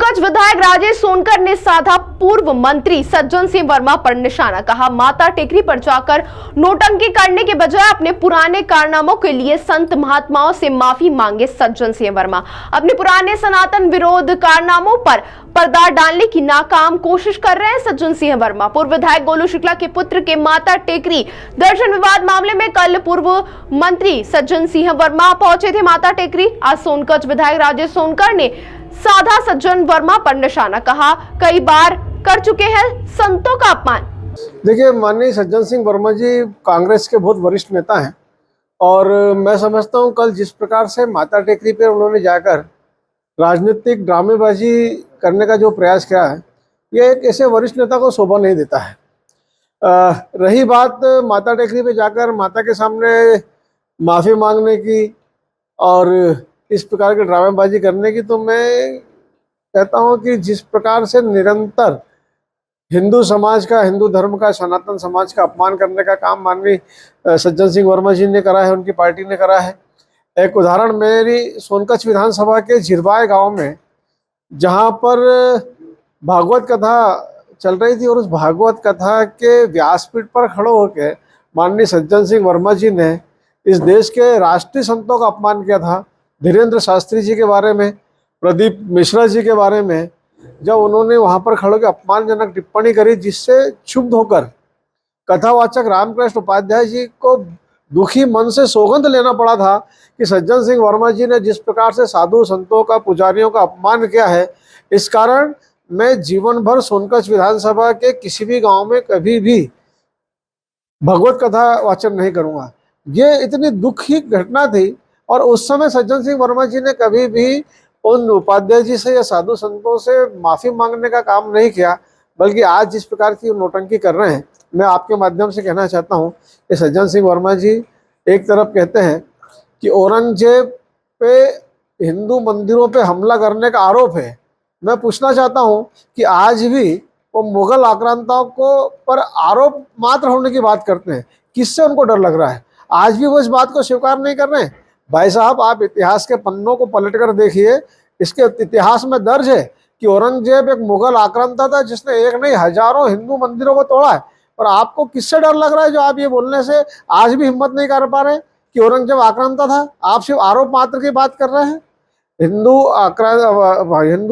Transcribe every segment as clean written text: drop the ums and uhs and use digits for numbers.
सोनकच्छ विधायक राजेश सोनकर ने साधा पूर्व मंत्री सज्जन सिंह वर्मा पर निशाना। कहा, माता टेकरी पर जाकर नोटंकी करने के बजाय अपने पुराने कारनामों के लिए संत महात्माओं से माफी मांगे सज्जन सिंह वर्मा। अपने पुराने सनातन विरोध कारनामों पर पर्दा डालने की नाकाम कोशिश कर रहे हैं सज्जन सिंह वर्मा। पूर्व विधायक गोलू शुक्ला के पुत्र के माता टेकरी दर्शन विवाद मामले में कल पूर्व मंत्री सज्जन सिंह वर्मा पहुंचे थे माता टेकरी। आज सोनकच्छ विधायक राजेश सोनकर ने साधा सज्जन वर्मा पर निशाना। कहा, कई बार कर चुके हैं संतों का अपमान। देखिए, माननीय सज्जन सिंह वर्मा जी कांग्रेस के बहुत वरिष्ठ नेता हैं और मैं समझता हूं कल जिस प्रकार से माता टेकरी पर उन्होंने जाकर राजनीतिक ड्रामेबाजी करने का जो प्रयास किया है, ये एक ऐसे वरिष्ठ नेता को शोभा नहीं देता है। रही बात माता टेकरी पे जाकर माता के सामने माफ़ी मांगने की और इस प्रकार की ड्रामेबाजी करने की, तो मैं कहता हूं कि जिस प्रकार से निरंतर हिंदू समाज का, हिंदू धर्म का, सनातन समाज का अपमान करने का काम माननीय सज्जन सिंह वर्मा जी ने करा है, उनकी पार्टी ने करा है। एक उदाहरण मेरी सोनकच्छ विधानसभा के झिरवाए गांव में, जहां पर भागवत कथा चल रही थी और उस भागवत कथा के व्यासपीठ पर खड़े होकर माननीय सज्जन सिंह वर्मा जी ने इस देश के राष्ट्रीय संतों का अपमान किया था। धीरेन्द्र शास्त्री जी के बारे में, प्रदीप मिश्रा जी के बारे में जब उन्होंने वहां पर खड़े होकर अपमानजनक टिप्पणी करी, जिससे क्षुब्ध होकर कथावाचक रामकृष्ण उपाध्याय जी को दुखी मन से सौगंध लेना पड़ा था कि सज्जन सिंह वर्मा जी ने जिस प्रकार से साधु संतों का, पुजारियों का अपमान किया है, इस कारण मैं जीवन भर सोनकच्छ विधानसभा के किसी भी गांव में कभी भी भगवत कथा वाचन नहीं करूंगा। ये इतनी दुख की घटना थी और उस समय सज्जन सिंह वर्मा जी ने कभी भी उन उपाध्याय जी से या साधु संतों से माफ़ी मांगने का काम नहीं किया, बल्कि आज जिस प्रकार की नोटंकी कर रहे हैं, मैं आपके माध्यम से कहना चाहता हूं कि सज्जन सिंह वर्मा जी एक तरफ कहते हैं कि औरंगजेब पे हिंदू मंदिरों पे हमला करने का आरोप है। मैं पूछना चाहता हूं कि आज भी वो मुगल आक्रांताओं को पर आरोप मात्र होने की बात करते हैं। किससे उनको डर लग रहा है? आज भी वो इस बात को स्वीकार नहीं कर रहे हैं। भाई साहब, आप इतिहास के पन्नों को पलट कर देखिए, इसके इतिहास में दर्ज है कि औरंगजेब एक मुगल आक्रांता था जिसने एक नहीं हजारों हिंदू मंदिरों को तोड़ा है। और आपको किससे डर लग रहा है जो आप ये बोलने से आज भी हिम्मत नहीं कर पा रहे कि औरंगजेब आक्रांता था? आप सिर्फ आरोप मात्र की बात कर रहे हैं। हिंदू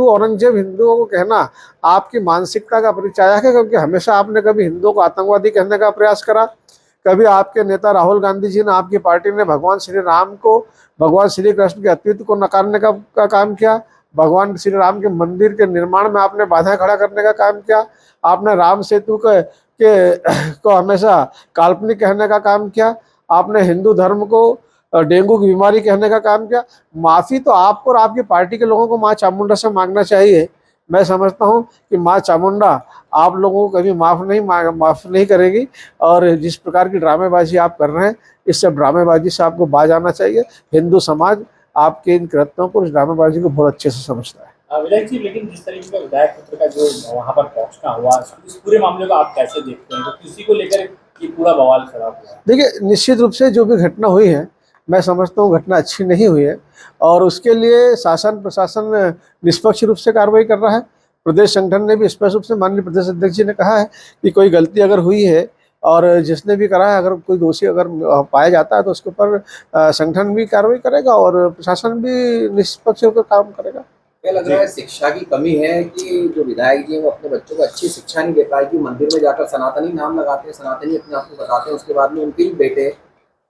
औरंगजेब हिंदुओं को कहना आपकी मानसिकता का परिचायक है, क्योंकि हमेशा आपने कभी हिंदुओं को आतंकवादी कहने का प्रयास करा। कभी आपके नेता राहुल गांधी जी ने, आपकी पार्टी ने भगवान श्री राम को, भगवान श्री कृष्ण के अस्तित्व को नकारने का काम किया। भगवान श्री राम के मंदिर के निर्माण में आपने बाधा खड़ा करने का काम किया। आपने राम सेतु को हमेशा काल्पनिक कहने का काम किया। आपने हिंदू धर्म को डेंगू की बीमारी कहने का काम किया। माफ़ी तो आपको और आपकी पार्टी के लोगों को माँ चामुंडा से मांगना चाहिए। मैं समझता हूं कि माँ चामुंडा आप लोगों को कभी माफ़ नहीं करेगी और जिस प्रकार की ड्रामेबाजी आप कर रहे हैं, इस सब ड्रामेबाजी से आपको बाज आना चाहिए। हिंदू समाज आपके इन कृत्यों को, इस ड्रामेबाजी को बहुत अच्छे से समझता है। विधायक जी, लेकिन जिस तरीके का विधायक पुत्र का जो वहाँ पर पहुँचना हुआ, इस पूरे मामले को आप कैसे देखते हैं? तो किसी को लेकर ये पूरा बवाल खड़ा हुआ? देखिए, निश्चित रूप से जो भी घटना हुई है, मैं समझता हूँ घटना अच्छी नहीं हुई है और उसके लिए शासन प्रशासन निष्पक्ष रूप से कार्रवाई कर रहा है। प्रदेश संगठन ने भी स्पष्ट रूप से माननीय प्रदेश अध्यक्ष जी ने कहा है कि कोई गलती अगर हुई है और जिसने भी करा है, अगर कोई दोषी अगर पाया जाता है तो उसके ऊपर संगठन भी कार्रवाई करेगा और प्रशासन भी निष्पक्ष होकर काम करेगा। क्या लग रहा है शिक्षा की कमी है कि जो विधायक जी हैं वो अपने बच्चों को अच्छी शिक्षा नहीं दे पाए कि मंदिर में जाकर सनातनी नाम लगाते हैं, सनातनी अपने आप को बताते हैं, उसके बाद में उनके ही बेटे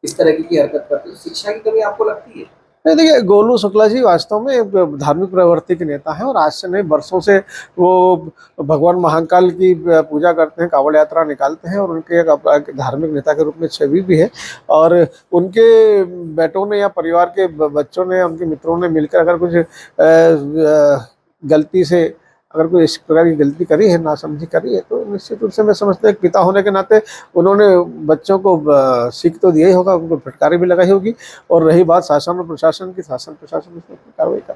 इस तरह की हरकत करते हैं? शिक्षा की कमी आपको लगती है? नहीं, देखिए, गोलू शुक्ला जी वास्तव में एक धार्मिक प्रवृत्ति के नेता हैं और आज से नहीं वर्षों से वो भगवान महाकाल की पूजा करते हैं, कांवड़ यात्रा निकालते हैं और उनके एक धार्मिक नेता के रूप में छवि भी है। और उनके बेटों ने या परिवार के बच्चों ने, उनके मित्रों ने मिलकर अगर कुछ गलती से अगर कोई इस प्रकार की गलती करी है, नासमझी करी है, तो निश्चित रूप से मैं समझता हूँ एक पिता होने के नाते उन्होंने बच्चों को सीख तो दिया ही होगा, उनको फटकारी भी लगाई होगी। और रही बात शासन और प्रशासन की, शासन प्रशासन उसमें कार्रवाई कर